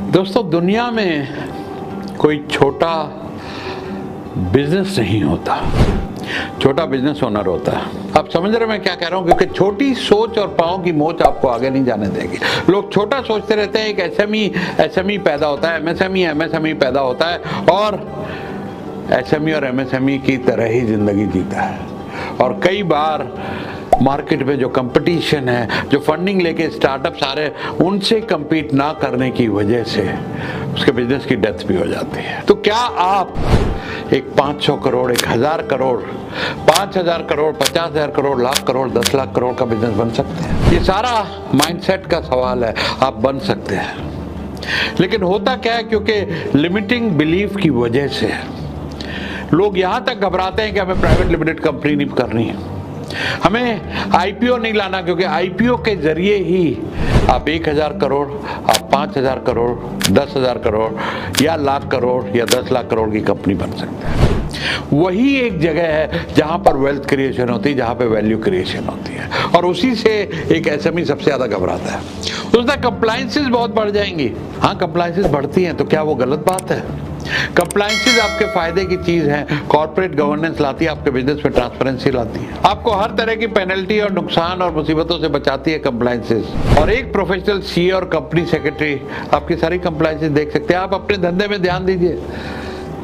दोस्तों, दुनिया में कोई छोटा बिजनेस नहीं होता, छोटा बिजनेस ओनर होता है। आप समझ रहे मैं क्या कह रहा हूँ? क्योंकि छोटी सोच और पाँव की मोच आपको आगे नहीं जाने देगी। लोग छोटा सोचते रहते हैं, एक एसएमई पैदा होता है, एमएसएमई पैदा होता है और एसएमई और एमएसएमई की तरह ही जिंदगी जीता है। और कई बार मार्केट में जो कंपटीशन है, जो फंडिंग लेके स्टार्टअप्स आ रहे हैं, उनसे compete ना करने की वजह से उसके बिजनेस की डेथ भी हो जाती है। तो क्या आप एक 500 करोड़, 1000 करोड़, 5000 करोड़, 50,000 करोड़, लाख करोड़, 10 लाख करोड़ का बिजनेस बन सकते हैं? ये सारा माइंडसेट का सवाल है। आप बन सकते हैं, लेकिन होता क्या है, क्योंकि लिमिटिंग बिलीफ की वजह से लोग यहां तक घबराते हैं कि हमें प्राइवेट लिमिटेड कंपनी नहीं करनी है, हमें आईपीओ नहीं लाना, क्योंकि आईपीओ के जरिए ही आप 1000 करोड़, आप 5000 करोड़, 10,000 करोड़ या लाख करोड़ या 10 लाख करोड़ की कंपनी बन सकते हैं। वही एक जगह है जहां पर वेल्थ क्रिएशन होती है, जहां पे वैल्यू क्रिएशन होती है, और उसी से एक एसएमई सबसे ज्यादा घबराता है। उसमें कंप्लायंसेस बहुत बढ़ जाएंगी। हाँ, कंप्लायंसेस बढ़ती हैं, तो क्या वो गलत बात है? कंप्लायंसेस आपके फायदे की चीज है। कॉर्पोरेट गवर्नेंस लाती है, आपके बिजनेस में ट्रांसपेरेंसी लाती है, आपको हर तरह की पेनल्टी और नुकसान और मुसीबतों से बचाती है कंप्लायंसेस। और एक प्रोफेशनल सीए और कंपनी सेक्रेटरी आपकी सारी कंप्लायंसेस देख सकते हैं। आप अपने धंधे में ध्यान दीजिए,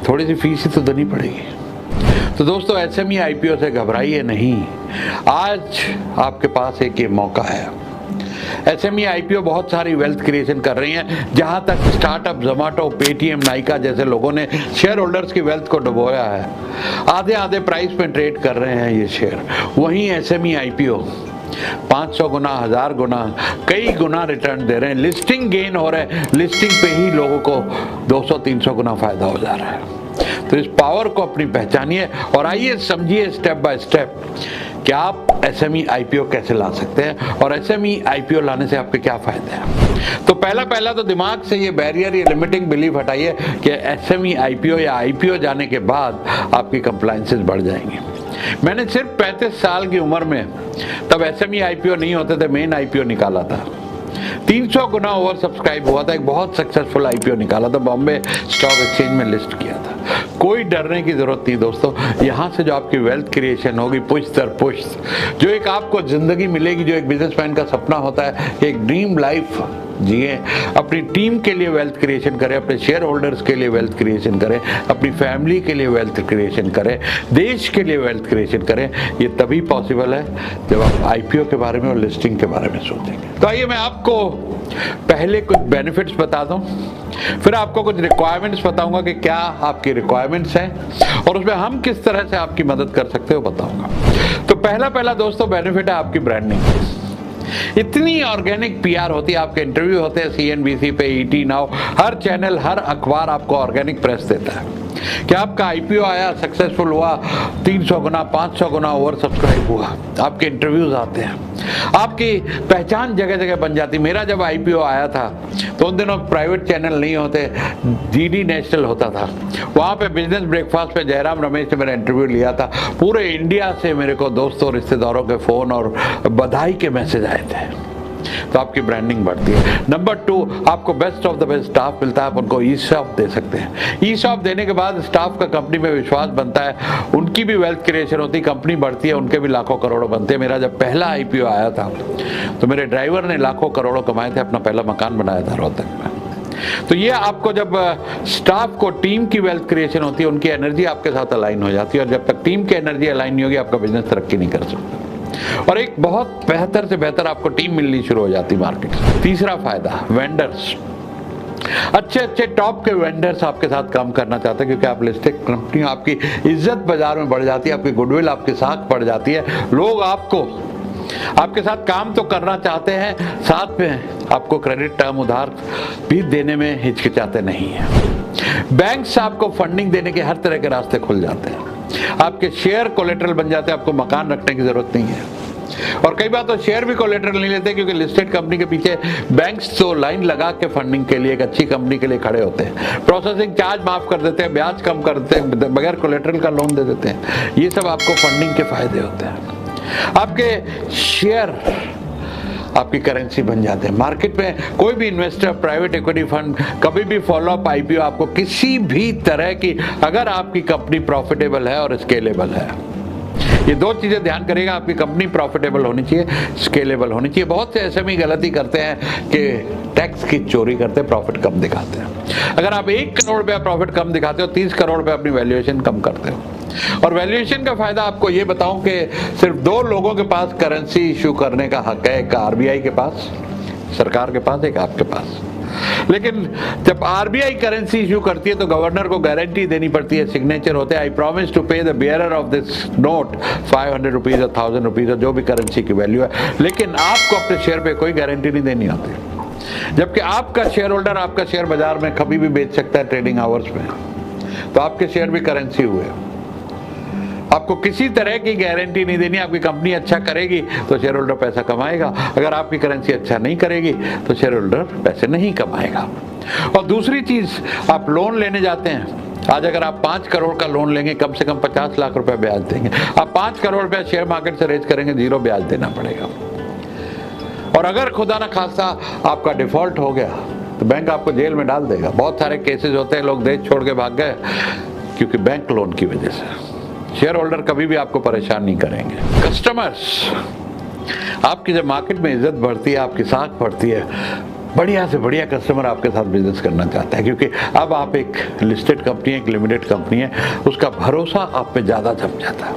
थोड़ी सी फीस ही तो देनी पड़ेगी। तो दोस्तों, एसएमई आईपीओ से घबराइए नहीं। आज आपके पास एक ये मौका है। एसएमई आईपीओ बहुत सारी वेल्थ क्रिएशन कर रही हैं। जहां तक स्टार्टअप जोमैटो, पेटीएम, नाइका जैसे लोगों ने शेयर होल्डर्स की वेल्थ को डुबोया है, आधे आधे प्राइस में ट्रेड कर रहे हैं ये शेयर। वहीं एसएमई आईपीओ 500 गुना, 1000 गुना, कई गुना रिटर्न दे रहे हैं। लिस्टिंग गेन हो रहे हैं, लिस्टिंग पे ही लोगों को 200-300 गुना फायदा हो जा रहा है। तो इस पावर को अपनी पहचानिए और आइए समझिए स्टेप बाय स्टेप कि आप एसएमई आईपीओ कैसे ला सकते हैं और एसएमई आईपीओ लाने से आपके क्या फायदे हैं। तो पहला तो दिमाग से ये बैरियर, ये लिमिटिंग बिलीफ हटाइए कि एसएमई आईपीओ या आईपीओ जाने के बाद आपकी कंप्लायंसेस बढ़ जाएंगी। मैंने सिर्फ 35 साल की उम्र में, तब एसएमई आईपीओ नहीं होते थे, मेन आईपीओ निकाला था। 300 गुना ओवर सब्सक्राइब हुआ था, एक बहुत सक्सेसफुल आईपीओ निकाला था, बॉम्बे स्टॉक एक्सचेंज में लिस्ट किया था। कोई डरने की जरूरत नहीं दोस्तों। यहाँ से जो आपकी वेल्थ क्रिएशन होगी पुश्त दर पुश्त, जो एक आपको जिंदगी मिलेगी, जो एक बिजनेसमैन का सपना होता है, एक ड्रीम लाइफ जिए, अपनी टीम के लिए वेल्थ क्रिएशन करें, अपने शेयर होल्डर्स के लिए वेल्थ क्रिएशन करें, अपनी फैमिली के लिए वेल्थ क्रिएशन करें, देश के लिए वेल्थ क्रिएशन करें। ये तभी पॉसिबल है जब आप आईपीओ के बारे में और लिस्टिंग के बारे में सोचेंगे। तो आइए मैं आपको पहले कुछ बेनिफिट्स बता दूं, फिर आपको कुछ रिक्वायरमेंट्स बताऊंगा कि क्या आपकी रिक्वायरमेंट्स हैं और उसमें हम किस तरह से आपकी मदद कर सकते हो बताऊंगा। तो पहला दोस्तों बेनिफिट है आपकी ब्रांडिंग। इतनी ऑर्गेनिक पीआर होती है, आपके इंटरव्यू होते हैं सीएनबीसी पे, ईटी नाउ, हर चैनल, हर अखबार आपको ऑर्गेनिक प्रेस देता है कि आपका आईपीओ आया, सक्सेसफुल हुआ, 300 गुना, 500 गुना ओवर सब्सक्राइब हुआ, आपके इंटरव्यूज आते हैं, आपकी पहचान जगह जगह बन जाती। मेरा जब आईपीओ आया था तो उन दिनों प्राइवेट चैनल नहीं होते, डीडी नेशनल होता था। वहाँ पे बिजनेस ब्रेकफास्ट पे जयराम रमेश ने मेरा इंटरव्यू लिया था। पूरे इंडिया से मेरे को दोस्तों, रिश्तेदारों के फोन और बधाई के मैसेज आए थे। तो आपकी ब्रांडिंग बढ़ती है। नंबर 2, आपको best of the best staff मिलता है, आप उनको ई-शॉप दे सकते हैं। ई-शॉप देने के बाद स्टाफ का कंपनी में विश्वास बनता है, उनकी भी वेल्थ क्रिएशन होती है, कंपनी बढ़ती है, उनके भी लाखों करोड़ों बनते हैं। मेरा जब पहला आईपीओ आया था तो मेरे ड्राइवर ने लाखों करोड़ों कमाए थे, अपना पहला मकान बनाया था रोहतक में। तो ये आपको, जब स्टाफ को, टीम की वेल्थ क्रिएशन होती है, उनकी एनर्जी आपके साथ अलाइन हो जाती है, और जब तक टीम की एनर्जी अलाइन नहीं होगी आपका बिजनेस तरक्की नहीं कर सकता। और एक बहुत बेहतर से बेहतर आपको टीम मिलनी शुरू हो जाती मार्केट में। तीसरा फायदा, वेंडर्स। अच्छे टॉप के वेंडर्स आपके साथ काम करना चाहते हैं, क्योंकि आप लिस्टेड कंपनी, आपकी इज्जत बाजार में बढ़ जाती है, आपकी गुडविल, आपकी साख बढ़ जाती है। लोग आपके साथ काम तो करना चाहते हैं, साथ में आपको क्रेडिट टर्म उधार भी देने में हिचकिचाते नहीं है। बैंक्स आपको फंडिंग देने के हर तरह के रास्ते खुल जाते हैं, आपके शेयर कोलेटरल बन जाते हैं, आपको मकान रखने की जरूरत नहीं है। और कई बार तो शेयर भी कोलेटरल नहीं लेते, क्योंकि लिस्टेड कंपनी के पीछे बैंक्स तो लाइन लगा के फंडिंग के लिए, एक अच्छी कंपनी के लिए खड़े होते हैं। प्रोसेसिंग चार्ज माफ कर देते हैं, ब्याज कम कर देते हैं, बगैर कोलेटरल का लोन दे देते हैं। ये सब आपको फंडिंग के फायदे होते हैं। आपके शेयर आपकी करेंसी बन जाते हैं। मार्केट में कोई भी इन्वेस्टर, प्राइवेट इक्विटी फंड कभी भी फॉलो अप आईपीओ आपको किसी भी तरह की, अगर आपकी कंपनी प्रॉफिटेबल है और स्केलेबल है, ये दो चीजें ध्यान करेगा, आपकी कंपनी प्रॉफिटेबल होनी चाहिए, स्केलेबल होनी चाहिए। बहुत से एसएमई गलती करते हैं कि टैक्स की चोरी करते हैं, प्रॉफिट कम दिखाते हैं। अगर आप 1 करोड़ रुपया प्रॉफिट कम दिखाते हो, 30 करोड़ रुपया अपनी वैल्यूएशन कम करते हो। और वैल्यूएशन का फायदा आपको ये बताऊं कि सिर्फ 2 लोगों के पास करेंसी इशू करने का हक है, एक आरबीआई के पास, सरकार के पास, एक आपके पास। लेकिन जब आरबीआई करेंसी इशू करती है तो गवर्नर को गारंटी देनी पड़ती है, सिग्नेचर होते हैं, आई प्रॉमिस टू पे the bearer of this note 500 rupees और 1000 रुपीज और जो भी करेंसी की वैल्यू है। लेकिन आपको अपने शेयर पे कोई गारंटी नहीं देनी होती, जबकि आपका शेयर होल्डर आपका शेयर बाजार में कभी भी बेच सकता है ट्रेडिंग आवर्स में, तो आपके शेयर भी करेंसी हुए। आपको किसी तरह की गारंटी नहीं देनी। आपकी कंपनी अच्छा करेगी तो शेयर होल्डर पैसा कमाएगा, अगर आपकी करेंसी अच्छा नहीं करेगी तो शेयर होल्डर पैसे नहीं कमाएगा। और दूसरी चीज, आप लोन लेने जाते हैं, आज अगर आप 5 करोड़ का लोन लेंगे, कम से कम 50 लाख रुपए ब्याज देंगे। आप 5 करोड़ रुपया शेयर मार्केट से रेज करेंगे, 0 ब्याज देना पड़ेगा। और अगर खुदा ना खास्ता आपका डिफॉल्ट हो गया तो बैंक आपको जेल में डाल देगा। बहुत सारे केसेस होते हैं, लोग देश छोड़ के भाग गए क्योंकि बैंक लोन की वजह से। शेयर होल्डर कभी भी आपको परेशान नहीं करेंगे। कस्टमर्स, आपकी जब मार्केट में इज्जत बढ़ती है, आपकी साख बढ़ती है, बढ़िया से बढ़िया कस्टमर आपके साथ बिजनेस करना चाहता है, क्योंकि अब आप एक लिस्टेड कंपनी है, एक लिमिटेड कंपनी है, उसका भरोसा आप पे ज्यादा जम जाता है।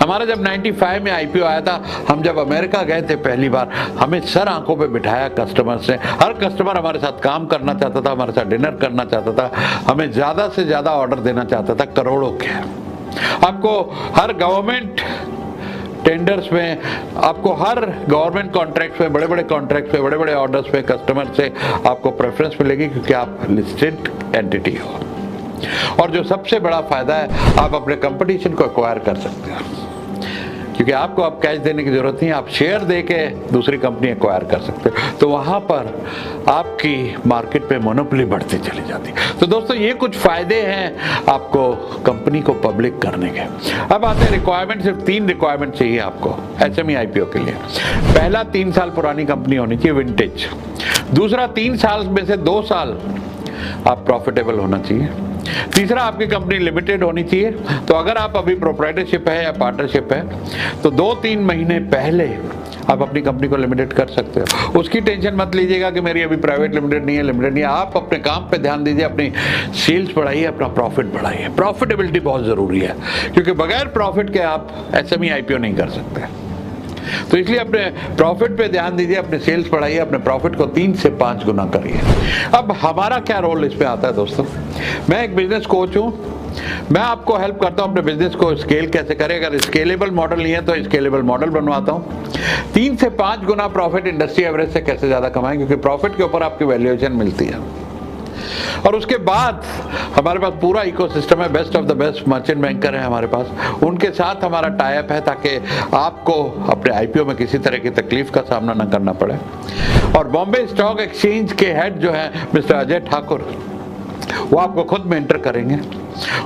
हमारा जब 95 में आईपीओ आया था, हम जब अमेरिका गए थे पहली बार, हमें सर आंखों पे बिठाया कस्टमर्स ने। हर कस्टमर हमारे साथ काम करना चाहता था, हमारे साथ डिनर करना चाहता था, हमें ज्यादा से ज्यादा ऑर्डर देना चाहता था, करोड़ों के। आपको हर गवर्नमेंट टेंडर्स में, आपको हर गवर्नमेंट कॉन्ट्रैक्ट में, बड़े बड़े कॉन्ट्रैक्ट में, बड़े बड़े ऑर्डर्स पे कस्टमर से आपको प्रेफरेंस मिलेगी, क्योंकि आप लिस्टेड एंटिटी हो। और जो सबसे बड़ा फायदा है, आप अपने कंपटीशन को एक्वायर कर सकते हैं, क्योंकि आपको अब कैश देने की जरूरत नहीं, आप शेयर दे के दूसरी कंपनी एक्वायर कर सकते हो। तो वहां पर आपकी मार्केट में मोनोपोली बढ़ती चली जाती। तो दोस्तों, ये कुछ फायदे हैं आपको कंपनी को पब्लिक करने के। अब आते हैं रिक्वायरमेंट। सिर्फ 3 रिक्वायरमेंट चाहिए आपको एसएमई आईपीओ के लिए। पहला, 3 साल पुरानी कंपनी होनी चाहिए, विंटेज। दूसरा, 3 साल में से 2 साल आप प्रॉफिटेबल होना चाहिए। तीसरा, आपकी कंपनी लिमिटेड होनी चाहिए। तो अगर आप अभी प्रोप्राइटरशिप है या पार्टनरशिप है तो 2-3 महीने पहले आप अपनी कंपनी को लिमिटेड कर सकते हो। उसकी टेंशन मत लीजिएगा कि मेरी अभी प्राइवेट लिमिटेड नहीं है, लिमिटेड नहीं है। आप अपने काम पे ध्यान दीजिए, अपनी सेल्स बढ़ाइए, अपना प्रॉफिट बढ़ाइए। प्रॉफिटेबिलिटी बहुत जरूरी है, क्योंकि बगैर प्रॉफिट के आप एसएमई आईपीओ नहीं कर सकते। तो इसलिए अपने प्रॉफिट पे ध्यान दीजिए, अपने सेल्स बढ़ाइए, अपने प्रॉफिट को 3 से 5 गुना करिए। अब हमारा क्या रोल इसमें आता है दोस्तों? मैं एक बिजनेस कोच हूं, मैं आपको हेल्प करता हूं अपने बिजनेस को स्केल कैसे करें। अगर स्केलेबल मॉडल नहीं है तो स्केलेबल मॉडल बनवाता हूं। 3 से 5 गुना प्रॉफिट इंडस्ट्री एवरेज से कैसे ज्यादा कमाएं, क्योंकि प्रॉफिट के ऊपर आपकी वैल्यूएशन मिलती है। और उसके बाद हमारे पास पूरा इकोसिस्टम है, best of the best merchant banker है हमारे पास, उनके साथ हमारा टाई अप है, ताकि आपको अपने आईपीओ में किसी तरह की तकलीफ का सामना न करना पड़े। और बॉम्बे स्टॉक एक्सचेंज के हेड जो है मिस्टर अजय ठाकुर, वो आपको खुद मेंटर करेंगे।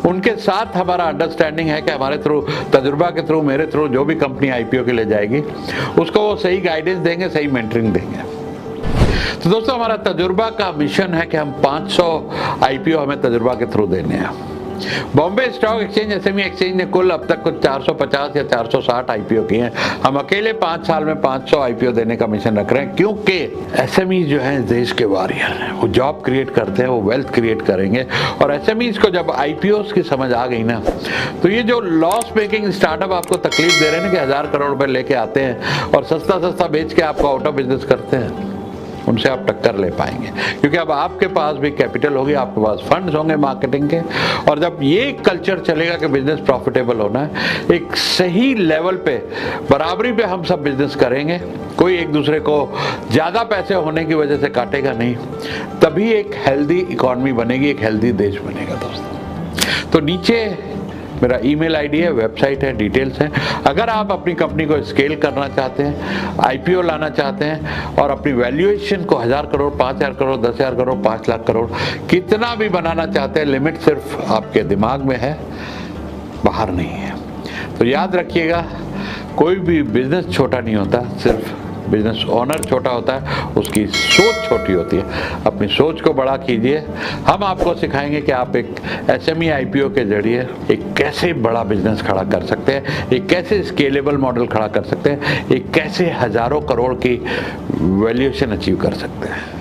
उनके साथ हमारा अंडरस्टैंडिंग है कि हमारे थ्रू, तजुर्बा के थ्रू, मेरे थ्रू जो भी कंपनी आईपीओ के लिए जाएगी उसको वो सही गाइडेंस देंगे, सही मेंटरिंग देंगे। तो दोस्तों, हमारा तजुर्बा का मिशन है कि हम 500 आईपीओ हमें तजुर्बा के थ्रू देने हैं। Bombay stock exchange, SME exchange ने कुल अब तक कुछ 450 या 460 आईपीओ किए हैं। हम अकेले 5 साल में 500 आईपीओ देने का मिशन रख रहे हैं, क्योंकि एसएमई जो है देश के वॉरियर हैं। वो जॉब क्रिएट करते हैं, वो वेल्थ क्रिएट करेंगे। और एसएमईज को जब आईपीओ की समझ आ गई ना, तो ये जो लॉस मेकिंग स्टार्टअप आपको तकलीफ दे रहे हैं ना, कि 1000 करोड़ रुपए लेके आते हैं और सस्ता सस्ता बेच के आपको आउट ऑफ बिजनेस करते हैं, उनसे आप टक्कर ले पाएंगे। क्योंकि अब आपके पास भी कैपिटल होगी, आपके पास फंड्स होंगे मार्केटिंग के। और जब ये कल्चर चलेगा कि बिजनेस प्रॉफिटेबल होना है, एक सही लेवल पे बराबरी पे हम सब बिजनेस करेंगे, कोई एक दूसरे को ज्यादा पैसे होने की वजह से काटेगा नहीं, तभी एक हेल्दी इकोनॉमी बनेगी, एक हेल्दी देश बनेगा दोस्तों। तो नीचे मेरा ईमेल आईडी है, वेबसाइट है, डिटेल्स हैं। अगर आप अपनी कंपनी को स्केल करना चाहते हैं, आईपीओ लाना चाहते हैं और अपनी वैल्यूएशन को 1000 करोड़, 5000 करोड़, 10,000 करोड़, 5 लाख करोड़, कितना भी बनाना चाहते हैं, लिमिट सिर्फ आपके दिमाग में है, बाहर नहीं है। तो याद रखिएगा, कोई भी बिजनेस छोटा नहीं होता, सिर्फ बिजनेस ओनर छोटा होता है, उसकी सोच छोटी होती है। अपनी सोच को बड़ा कीजिए। हम आपको सिखाएंगे कि आप एक SME IPO के जरिए एक कैसे बड़ा बिजनेस खड़ा कर सकते हैं, एक कैसे स्केलेबल मॉडल खड़ा कर सकते हैं, एक कैसे हजारों करोड़ की वैल्यूएशन अचीव कर सकते हैं।